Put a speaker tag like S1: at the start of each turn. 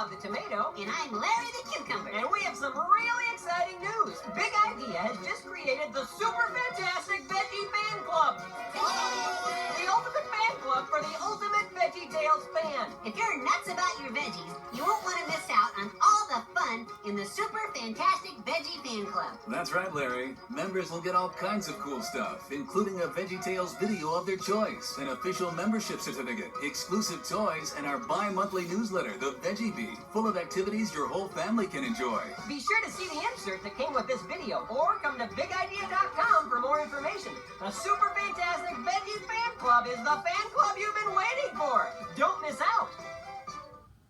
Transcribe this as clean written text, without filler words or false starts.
S1: Bob the Tomato.
S2: And I'm Larry the Cucumber.
S1: And we have some really exciting news. Big Idea has just created the Super Fantastic Veggie Fan Club. The ultimate fan club for the ultimate VeggieTales fan.
S2: If you're nuts about your veggies, you won't want to miss out on all the fun in the Super Fantastic Veggie Fan Club.
S3: That's right, Larry. Members will get all kinds of cool stuff, including a VeggieTales video of their choice, an official membership certificate, exclusive toys, and our bi-monthly newsletter, The Veggie Bee, full of activities your whole family can enjoy.
S1: Be sure to see the insert that came with this video, or come to bigidea.com for more information. The Super Fantastic Veggie Fan Club is the fan club you've been waiting for. Don't miss out.